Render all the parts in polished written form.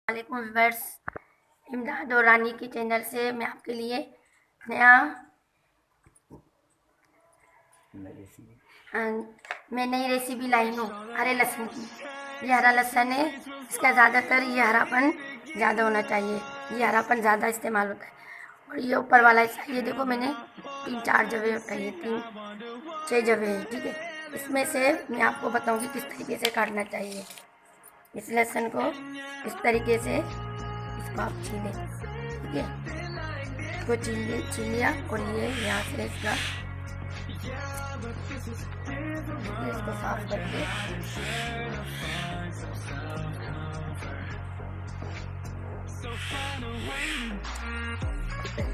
वालेकुम व्यूअर्स, इमदाद और रानी की चैनल से मैं आपके लिए नया मैं नई रेसिपी लाई हूँ हरे लहसुन की। ये हरा लहसुन है, इसका ज़्यादातर ये हरापन ज़्यादा होना चाहिए, ये हरापन ज़्यादा इस्तेमाल होता है। और ये ऊपर वाला हिस्सा ये देखो, मैंने 3-4 जगह उठाई है, 3-6 जगह है, ठीक है। इसमें से मैं आपको बताऊँगी किस तरीके से काटना चाहिए। इस लहसुन को इस तरीके से इसको आप छीलें, ठीक है। इसको छील लिया और ये यहाँ से इसको साफ करके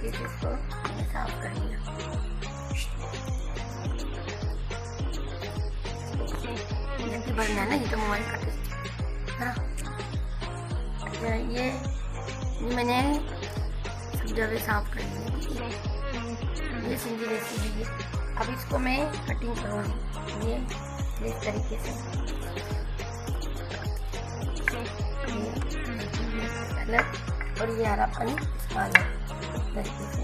इसको साफ कर लिया। जल्दी भरना है ना, ये तो मोबाइल का ये मैंने सब जगह साफ कर लिया। ये सिंधी रेसिपी है। अब इसको मैं कटिंग करूँगी ये इस तरीके से, कलर और ये हरापन वाला तरीके से।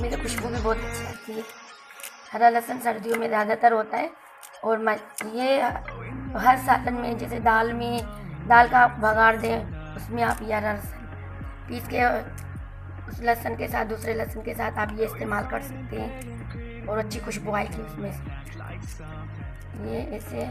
मेरी खुशबू भी बहुत अच्छी आती है। हरा लहसुन सर्दियों में ज़्यादातर होता है और ये हर सालन में, जैसे दाल का आप बघार दें, उसमें आप ये हरा लहसुन पीस के उस लहसुन के साथ, दूसरे लहसुन के साथ आप ये इस्तेमाल कर सकते हैं और अच्छी खुशबू आएगी उसमें से। ये ऐसे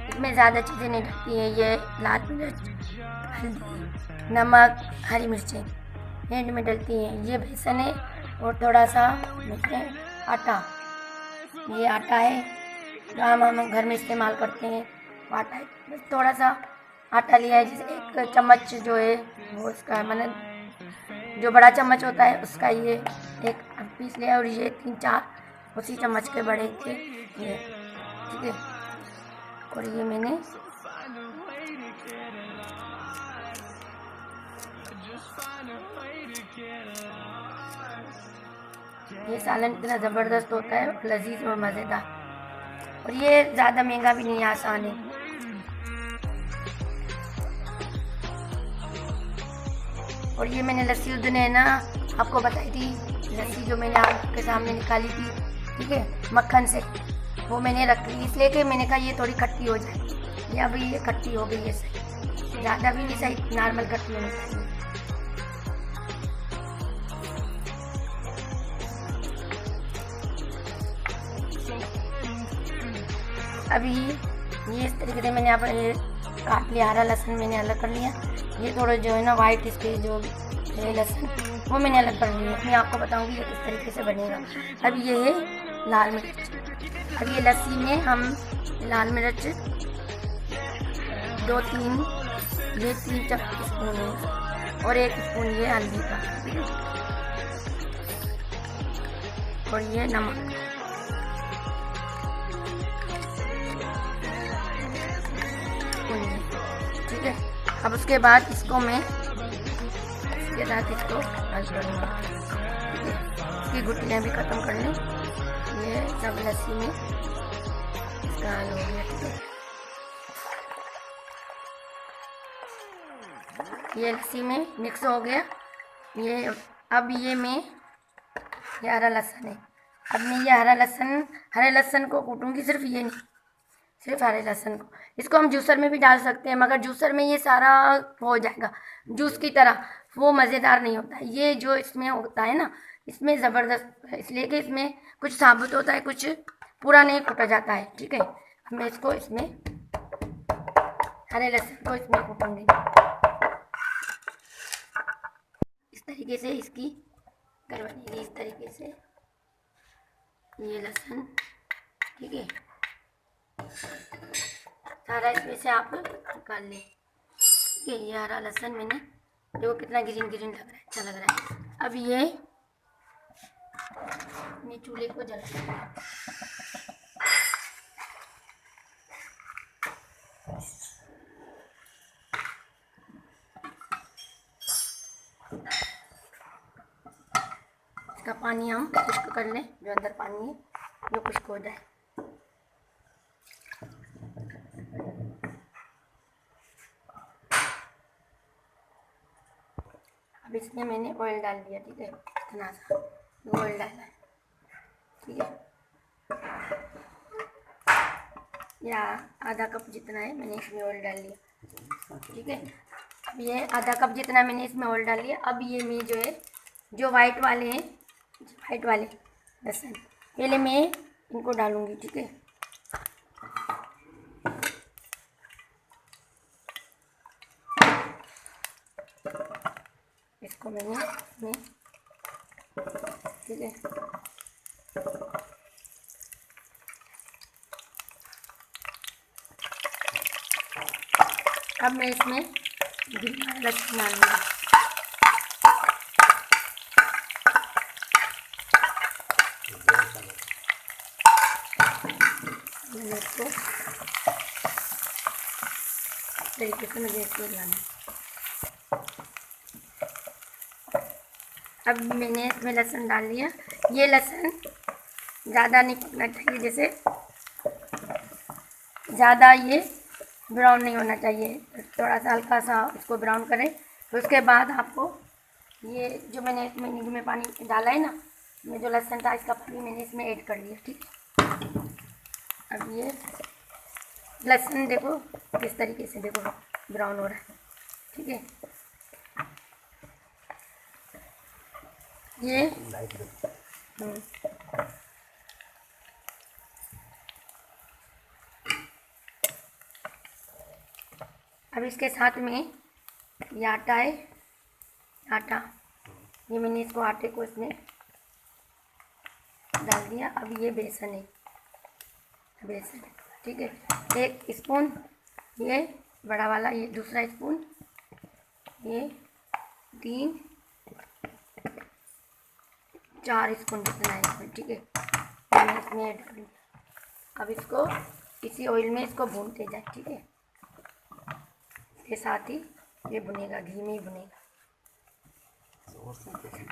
इसमें ज़्यादा चीज़ें नहीं डलती हैं। ये लाल मिर्च, हल्दी, नमक, हरी मिर्चें एंड में डलती हैं। ये बेसन है और थोड़ा सा आटा। ये आटा है जो हम घर में इस्तेमाल करते हैं, आटा है। बस थोड़ा सा आटा लिया है, जैसे 1 चम्मच जो है वो उसका, मतलब जो बड़ा चम्मच होता है उसका ये एक पीस लिया। और ये 3-4 उसी चम्मच के बड़े के ये, ठीक है। और ये मैंने ये सालन इतना ज़बरदस्त होता है और लजीज और मज़ेदार, और ये ज़्यादा महंगा भी नहीं, आसान है। और ये मैंने लस्सी उस दिन है ना आपको बताई थी, लस्सी जो मैंने आपके सामने निकाली थी, ठीक है, मक्खन से, वो मैंने रख ली, इसलिए कि मैंने कहा ये थोड़ी खट्टी हो जाए। ये अभी ये खट्टी हो गई है, सही, ज़्यादा भी नहीं, सही नॉर्मल खट्टी होनी चाहिए। अभी ये इस तरीके से मैंने यहाँ पर ये काट लिया। हरा लहसुन मैंने अलग कर लिया। ये थोड़ा जो है ना वाइट, इसके जो है लहसुन वो मैंने अलग कर लिया। मैं आपको बताऊंगी ये किस तरीके से बनेगा। अब ये है लाल मिर्च। अब ये लस्सी में हम लाल मिर्च 2-3, ये 3 स्पून है और 1 स्पून ये हल्दी का, और ये नमक। ठीक है। अब उसके बाद इसको मैं इसके साथ इसको हल करूँगा, ठीक है। इसकी गुठलियाँ भी ख़त्म कर लें। ये सब लस्सी में इसका हल हो गया, ठीक है। ये लस्सी में मिक्स हो गया ये। अब ये हरा लहसुन है। अब मैं ये हरे लहसुन को कूटूँगी, सिर्फ ये नहीं, सिर्फ हरे लहसुन को। इसको हम जूसर में भी डाल सकते हैं, मगर जूसर में ये सारा हो जाएगा जूस की तरह, वो मज़ेदार नहीं होता है। ये जो इसमें होता है ना, इसमें ज़बरदस्त है, इसलिए कि इसमें कुछ साबुत होता है, कुछ पूरा नहीं कूटा जाता है, ठीक है। अब मैं इसको इसमें हरे लहसुन को इसमें कूटूँगी इस तरीके से। इसकी कर बनेगी इस तरीके से, ये लहसुन, ठीक है। सारा इसमें से आप निकाल लें, ठीक है। ये हरा लहसुन मैंने, देखो कितना ग्रीन ग्रीन लग रहा है, अच्छा लग रहा है। अब ये मैं चूल्हे को जला, इसका पानी हम खुश्क कर लें, जो अंदर पानी है वो खुश्क हो जाए। अब इसमें मैंने ऑयल डाल दिया, ठीक है, इतना सा ऑयल डालना है, ठीक है, या आधा कप जितना है मैंने इसमें ऑयल डाल लिया, ठीक है। अब ये आधा कप जितना मैंने इसमें ऑयल डाल लिया। अब ये मैं जो है, जो वाइट वाले हैं, वाइट वाले लहसुन पहले मैं इनको डालूँगी, ठीक है। इसको मैंने इसमें, ठीक है, अब मैं इसमें लहसुन डालूँगी। मैंने इसको तरीके से मुझे इसको डालना है। अब मैंने इसमें लहसुन डाल लिया। ये लहसुन ज़्यादा नहीं पकना चाहिए, जैसे ज़्यादा ये ब्राउन नहीं होना चाहिए, थोड़ा सा हल्का सा इसको ब्राउन करें। तो उसके बाद आपको ये जो मैंने मैंने में पानी डाला है ना, मैं जो लहसुन था इसका पानी मैंने इसमें ऐड कर लिया, ठीक है। अब ये लहसुन देखो किस तरीके से देखो ब्राउन हो रहा है, ठीक है। ये अब इसके साथ में ये आटा है, आटा ये मैंने इसको आटे को इसमें डाल दिया। अब ये बेसन है, बेसन, ठीक है, 1 स्पून, ये बड़ा वाला, ये दूसरा स्पून, ये 3 4 स्पून जितना है इसमें, ठीक है, मैंने इसमें ऐड कर दिया। अब इसको इसी ऑयल में इसको भूनते जाए, ठीक है, इसके साथ ही ये भुनेगा, घी में ही भुनेगा।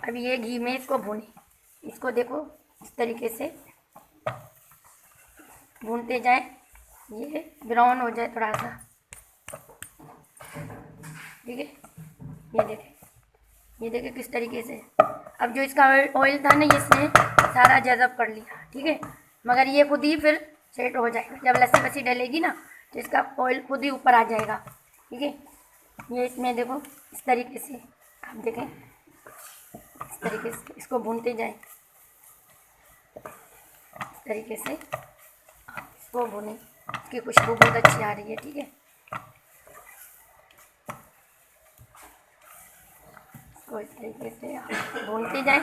अब ये घी में इसको भूने, इसको देखो इस तरीके से भूनते जाए, ये ब्राउन हो जाए थोड़ा सा, ठीक है। ये देखे किस तरीके से। अब जो इसका ऑयल था ना, ये इसने सारा जज़ब कर लिया, ठीक है, मगर ये खुद ही फिर सेट हो जाएगा। जब लस्सी वस्सी डलेगी ना तो इसका ऑयल खुद ही ऊपर आ जाएगा, ठीक है। ये इसमें देखो इस तरीके से, आप देखें इस तरीके से इसको भूनते जाएं, इस तरीके से आप इसको भूनें, इसकी खुशबू बहुत अच्छी आ रही है, ठीक है। इसको इस तरीके से आप भूनते जाएं।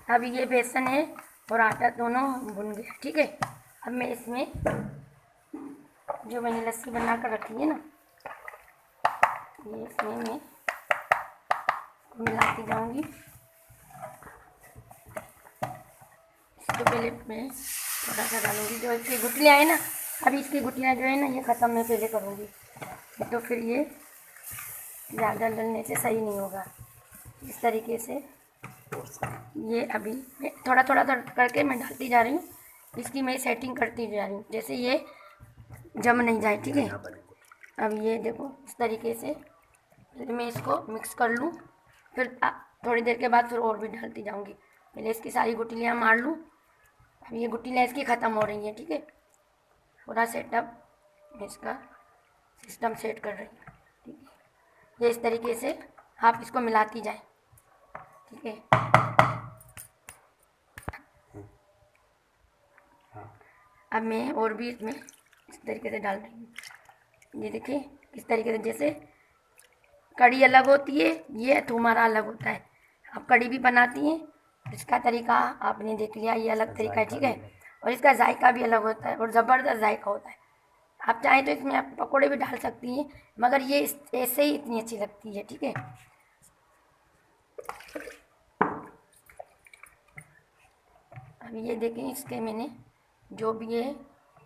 अब ये बेसन है और आटा दोनों भुन गया, ठीक है। अब मैं इसमें जो मैंने लस्सी बना कर रखी है ना, ये इसमें मैं मिलाती जाऊंगी। इसको पहले मैं थोड़ा सा डालूंगी, जो इसकी गुठलियाँ है ना, अभी इसकी गुठलियाँ जो है ना ये ख़त्म मैं पहले करूँगी, तो फिर ये ज़्यादा डलने से सही नहीं होगा। इस तरीके से ये अभी मैं थोड़ा थोड़ा करके मैं डालती जा रही हूँ, इसकी मैं सेटिंग करती जा रही हूँ, जैसे ये जम नहीं जाए, ठीक है। अब ये देखो इस तरीके से मैं इसको मिक्स कर लूँ, फिर थोड़ी देर के बाद फिर और भी डालती जाऊँगी। पहले इसकी सारी गुठलियाँ मार लूँ। अब ये गुठलियाँ इसकी ख़त्म हो रही हैं, ठीक है। पूरा सेटअप मैं इसका सिस्टम सेट कर रही हूँ, ठीक है। ये इस तरीके से आप इसको मिलाती जाएं, ठीक है। अब मैं और भी इसमें इस तरीके से डाल रही हूँ। ये देखिए इस तरीके से, जैसे कड़ी अलग होती है, ये तुम्हारा अलग होता है। आप कड़ी भी बनाती हैं, इसका तरीका आपने देख लिया, ये अलग तरीका है, ठीक है। और इसका जायका भी अलग होता है और ज़बरदस्त जायका होता है। आप चाहें तो इसमें आप पकौड़े भी डाल सकती हैं, मगर ये ऐसे ही इतनी अच्छी लगती है, ठीक है। अब ये देखें, इसके मैंने जो भी है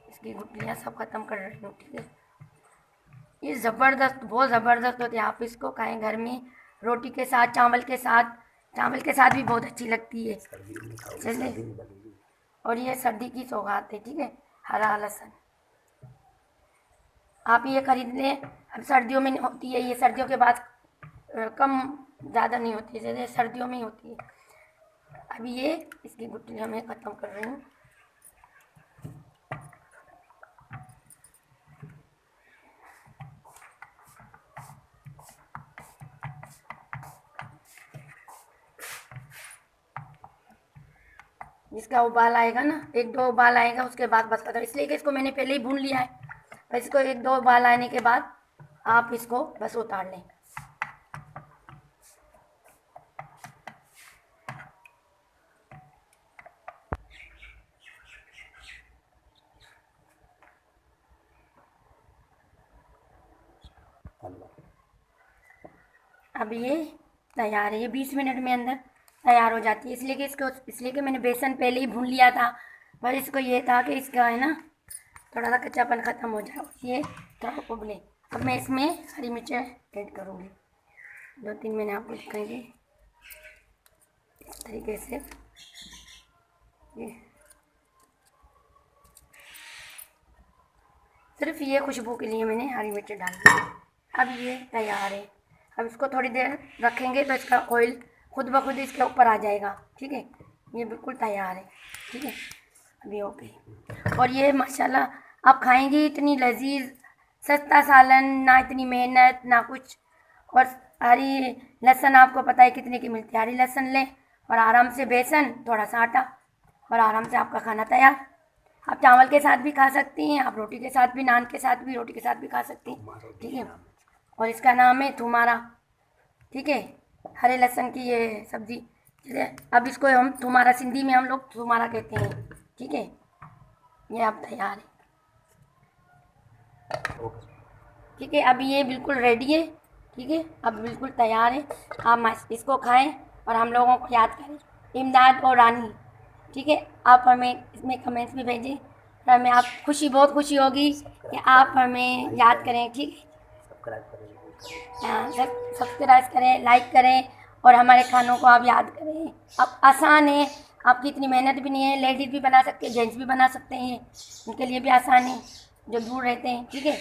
इसकी गुठलियाँ सब ख़त्म कर रही हूँ, ठीक है। ये ज़बरदस्त, बहुत ज़बरदस्त होती है। आप इसको खाएं घर में, रोटी के साथ, चावल के साथ भी बहुत अच्छी लगती है। चलिए, और ये सर्दी की सौगात है, ठीक है, हरा लहसुन आप ये खरीद लें। अब सर्दियों में होती है ये, सर्दियों के बाद कम ज़्यादा नहीं होती है, जैसे सर्दियों में ही होती है। अभी ये इसकी गुठलियाँ मैं ख़त्म कर रही हूँ। जिसका उबाल आएगा ना, 1-2 उबाल आएगा, उसके बाद बस खत्म। इसलिए कि इसको मैंने पहले ही भून लिया है। और इसको 1-2 उबाल आने के बाद आप इसको बस उतार लें। अब ये तैयार है, ये 20 मिनट में अंदर तैयार हो जाती है। इसलिए कि मैंने बेसन पहले ही भून लिया था, पर इसको ये था कि इसका है ना थोड़ा सा कच्चापन ख़त्म हो जाए, ये थोड़ा उबले। अब मैं इसमें हरी मिर्चें ऐड करूँगी, 2-3 मैंने आपको दिखाएंगे इस तरीके से। ये सिर्फ ये खुशबू के लिए मैंने हरी मिर्च डाल दी। अब ये तैयार है। अब इसको थोड़ी देर रखेंगे तो इसका ऑयल खुद ब खुद इसके ऊपर आ जाएगा, ठीक है। ये बिल्कुल तैयार है, ठीक है। अभी ओके। और ये माशाल्लाह आप खाएंगी इतनी लजीज, सस्ता सालन, ना इतनी मेहनत ना कुछ। और हरी लहसुन आपको पता है कितने की मिलती है। हरी लहसुन लें और आराम से बेसन, थोड़ा सा आटा, और आराम से आपका खाना तैयार। आप चावल के साथ भी खा सकती हैं, आप रोटी के साथ भी, नान के साथ भी, रोटी के साथ भी खा सकती हैं, ठीक है। और इसका नाम है थुमारा, ठीक है, हरे लहसुन की ये सब्ज़ी। अब इसको हम थुमारा, सिंधी में हम लोग थुमारा कहते हैं, ठीक है। ये अब तैयार है, ठीक है। अब ये बिल्कुल रेडी है, ठीक है, अब बिल्कुल तैयार है। आप इसको खाएं और हम लोगों को याद करें, इमदाद और रानी, ठीक है। आप हमें इसमें कमेंट्स भी भेजें, और हमें आप बहुत खुशी होगी कि आप हमें याद करें, ठीक है। हाँ, सब्सक्राइब करें, लाइक करें, और हमारे खानों को आप याद करें। अब आसान है, आपकी इतनी मेहनत भी नहीं है, लेडीज़ भी बना सकते हैं, जेंट्स भी बना सकते हैं, उनके लिए भी आसान है जो दूर रहते हैं, ठीक है।